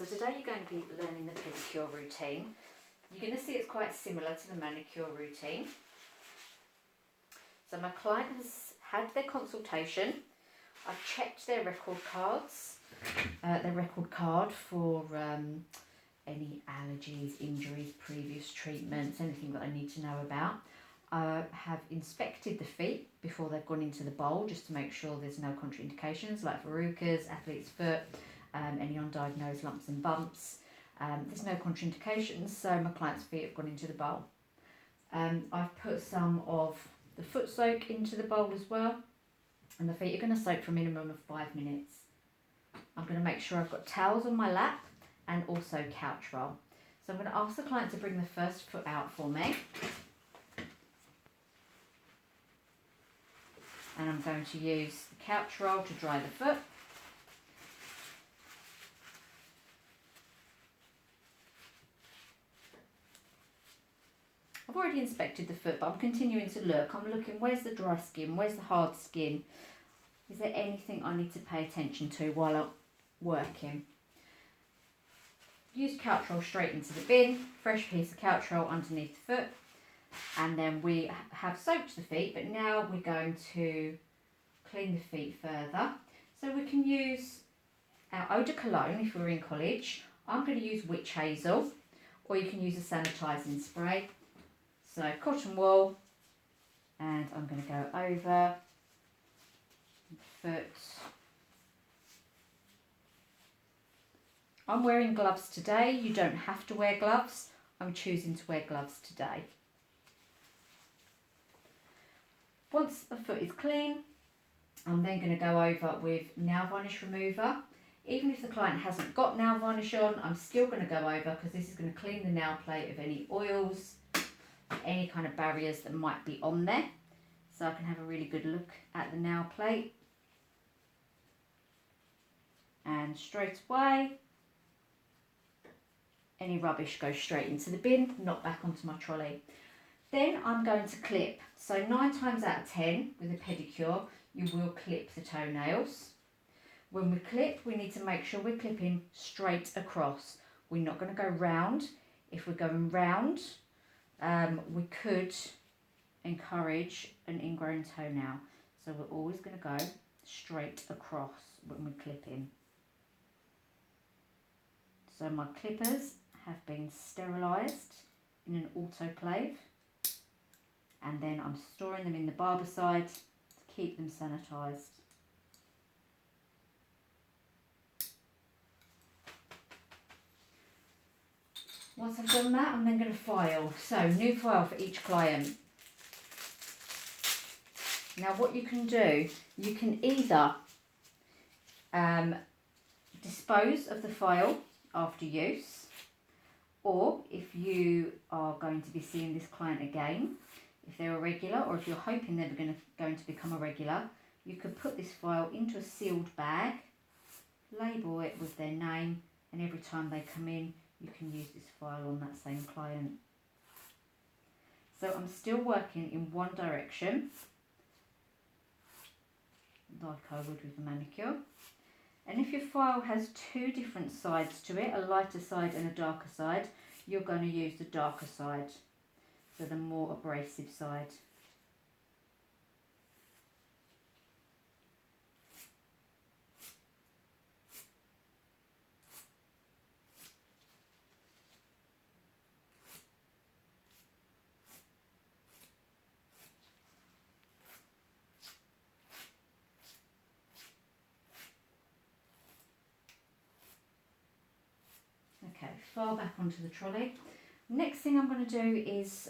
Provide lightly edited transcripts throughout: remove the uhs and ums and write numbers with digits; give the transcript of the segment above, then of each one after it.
today you're going to be learning the pedicure routine. You're going to see it's quite similar to the manicure routine. So my client has had their consultation. I've checked their record cards, their record card for any allergies, injuries, previous treatments, anything that I need to know about. I have inspected the feet before they've gone into the bowl just to make sure there's no contraindications like verrucas, athlete's foot, any undiagnosed lumps and bumps. There's no contraindications, so my client's feet have gone into the bowl. I've put some of the foot soak into the bowl as well, and the feet are going to soak for a minimum of 5 minutes. I'm going to make sure I've got towels on my lap and also couch roll. So I'm going to ask the client to bring the first foot out for me. And I'm going to use the couch roll to dry the foot. I've already inspected the foot, but I'm continuing to look. I'm looking, where's the dry skin? Where's the hard skin? Is there anything I need to pay attention to while I'm working? Use couch roll straight into the bin, fresh piece of couch roll underneath the foot. And then we have soaked the feet, but now we're going to clean the feet further. So we can use our eau de cologne if we're in college. I'm going to use witch hazel, or you can use a sanitising spray. So cotton wool, and I'm going to go over the foot. I'm wearing gloves today. You don't have to wear gloves. I'm choosing to wear gloves today. Once the foot is clean, I'm then going to go over with nail varnish remover. Even if the client hasn't got nail varnish on, I'm still going to go over because this is going to clean the nail plate of any oils, any kind of barriers that might be on there. So I can have a really good look at the nail plate. And straight away, any rubbish goes straight into the bin, not back onto my trolley. Then I'm going to clip. So 9 times out of 10 with a pedicure, you will clip the toenails. When we clip, we need to make sure we're clipping straight across. We're not going to go round. If we're going round, we could encourage an ingrown toenail. So we're always going to go straight across when we're clipping. So my clippers have been sterilised in an autoclave. And then I'm storing them in the barbicide to keep them sanitised. Once I've done that, I'm then going to file. So, new file for each client. Now what you can do, you can either dispose of the file after use, or if you are going to be seeing this client again, if they're a regular, or if you're hoping they're going to become a regular, you could put this file into a sealed bag, label it with their name, and every time they come in, you can use this file on that same client. So I'm still working in one direction, like I would with a manicure. And if your file has 2 different sides to it, a lighter side and a darker side, you're going to use the darker side. So the more abrasive side. Okay, file back onto the trolley. Next thing I'm going to do is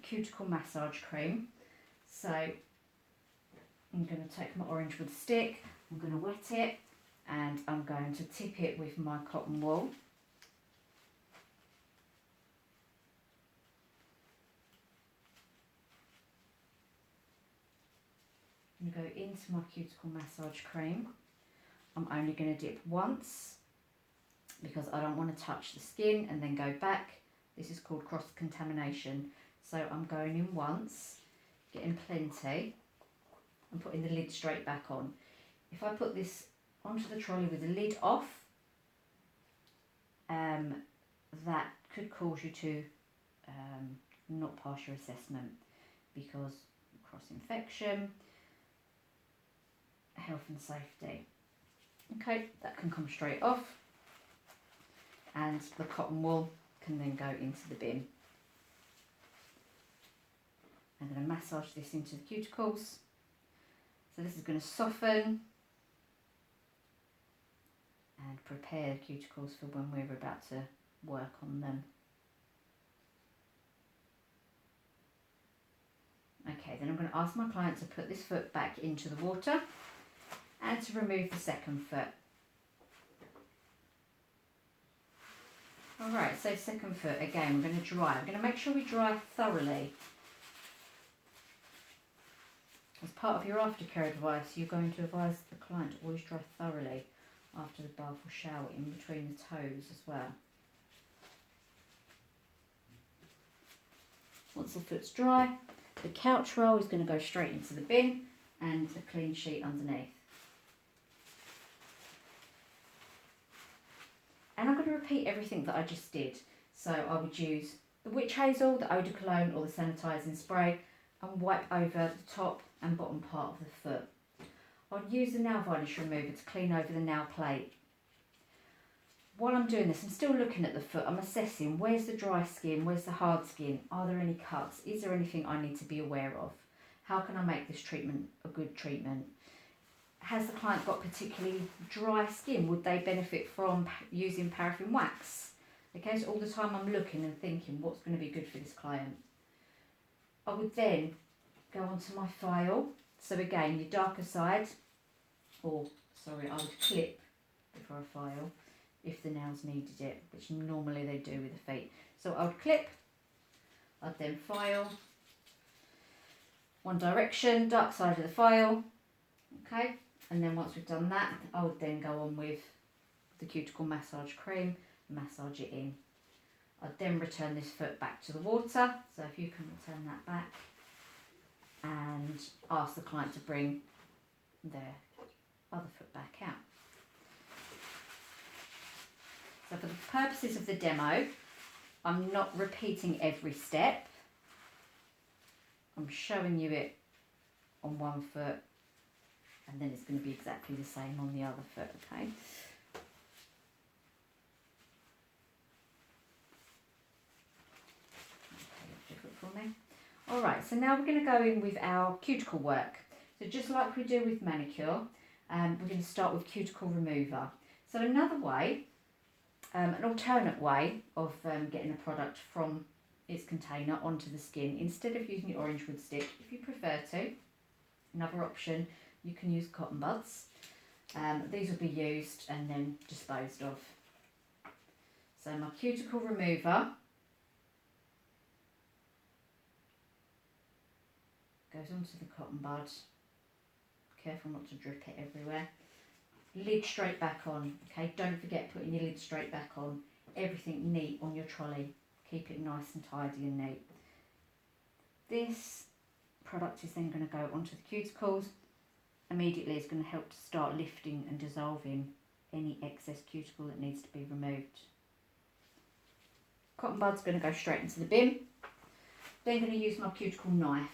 cuticle massage cream. So I'm going to take my orange wood stick, I'm going to wet it, and I'm going to tip it with my cotton wool. I'm going to go into my cuticle massage cream. I'm only going to dip once because I don't want to touch the skin and then go back. This is called cross-contamination. So I'm going in once, getting plenty, and putting the lid straight back on. If I put this onto the trolley with the lid off that could cause you to not pass your assessment, because cross-infection, health and safety. Okay, that can come straight off, and the cotton wool can then go into the bin. I'm going to massage this into the cuticles. So this is going to soften and prepare the cuticles for when we're about to work on them. Okay, then I'm going to ask my client to put this foot back into the water and to remove the second foot. Alright, so second foot, again, we're going to dry. I'm going to make sure we dry thoroughly. As part of your aftercare advice, you're going to advise the client to always dry thoroughly after the bath or shower, in between the toes as well. Once the foot's dry, the couch roll is going to go straight into the bin and a clean sheet underneath. And I'm going to repeat everything that I just did. So I would use the witch hazel, the eau de cologne or the sanitising spray, and wipe over the top and bottom part of the foot. I'd use the nail varnish remover to clean over the nail plate. While I'm doing this, I'm still looking at the foot. I'm assessing where's the dry skin, where's the hard skin, are there any cuts, is there anything I need to be aware of? How can I make this treatment a good treatment? Has the client got particularly dry skin? Would they benefit from using paraffin wax? Okay, so all the time I'm looking and thinking what's going to be good for this client. I would then go onto my file. So again, your darker side, I would clip before I file if the nails needed it, which normally they do with the feet. So I would clip, I'd then file, one direction, dark side of the file, okay? And then once we've done that, I would then go on with the cuticle massage cream, massage it in. I'd then return this foot back to the water, so if you can return that back, and ask the client to bring their other foot back out. So for the purposes of the demo, I'm not repeating every step. I'm showing you it on one foot, and then it's going to be exactly the same on the other foot, okay? Different for me. Alright, so now we're going to go in with our cuticle work. So just like we do with manicure, we're going to start with cuticle remover. So another way, an alternate way of getting a product from its container onto the skin, instead of using your orange wood stick, if you prefer to, another option, you can use cotton buds. These will be used and then disposed of. So my cuticle remover goes onto the cotton bud. Careful not to drip it everywhere. Lid straight back on, okay? Don't forget putting your lid straight back on. Everything neat on your trolley. Keep it nice and tidy and neat. This product is then going to go onto the cuticles. Immediately it's going to help to start lifting and dissolving any excess cuticle that needs to be removed. Cotton bud's going to go straight into the bin. Then going to use my cuticle knife.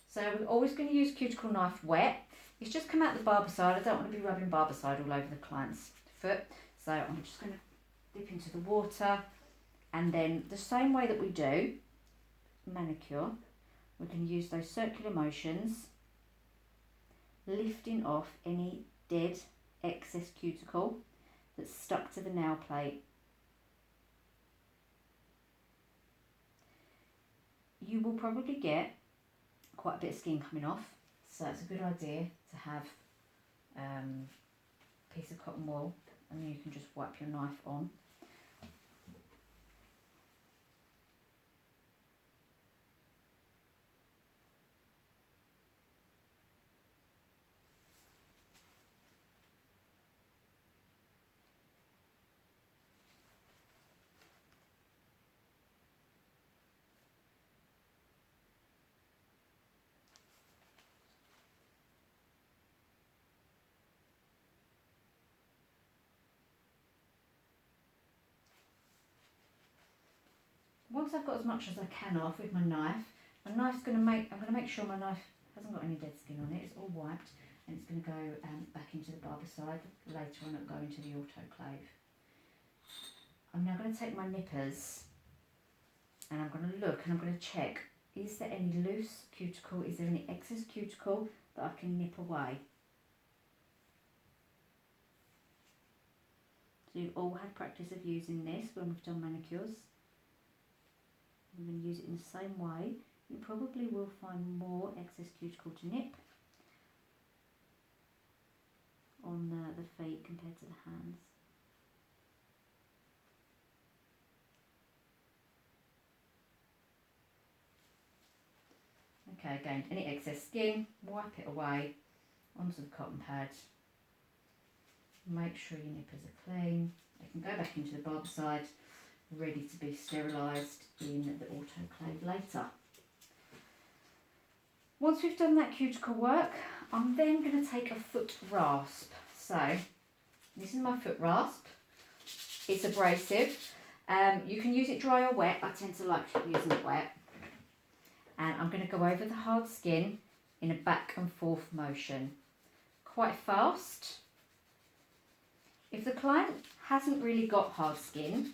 So we're always going to use cuticle knife wet. It's just come out the barbicide. I don't want to be rubbing barbicide all over the client's foot. So I'm just going to dip into the water, and then the same way that we do manicure, we're going to use those circular motions, lifting off any dead excess cuticle that's stuck to the nail plate. You will probably get quite a bit of skin coming off, so it's a good idea to have a piece of cotton wool, and then you can just wipe your knife on. once I've got as much as I can off with my knife, I'm going to make sure my knife hasn't got any dead skin on it. It's all wiped, and it's going to go back into the barbicide. Later on, it'll go into the autoclave. I'm now going to take my nippers, and I'm going to look, and I'm going to check, is there any loose cuticle? Is there any excess cuticle that I can nip away? So you've all had practice of using this when we've done manicures. I'm going to use it in the same way. You probably will find more excess cuticle to nip on the feet compared to the hands. Okay, again, any excess skin, wipe it away onto the cotton pad. Make sure your nippers are clean. They can go back into the barbicide, ready to be sterilised in the autoclave later. Once we've done that cuticle work, I'm then going to take a foot rasp. So, this is my foot rasp. It's abrasive. You can use it dry or wet. I tend to like using it wet. And I'm going to go over the hard skin in a back and forth motion. Quite fast. If the client hasn't really got hard skin,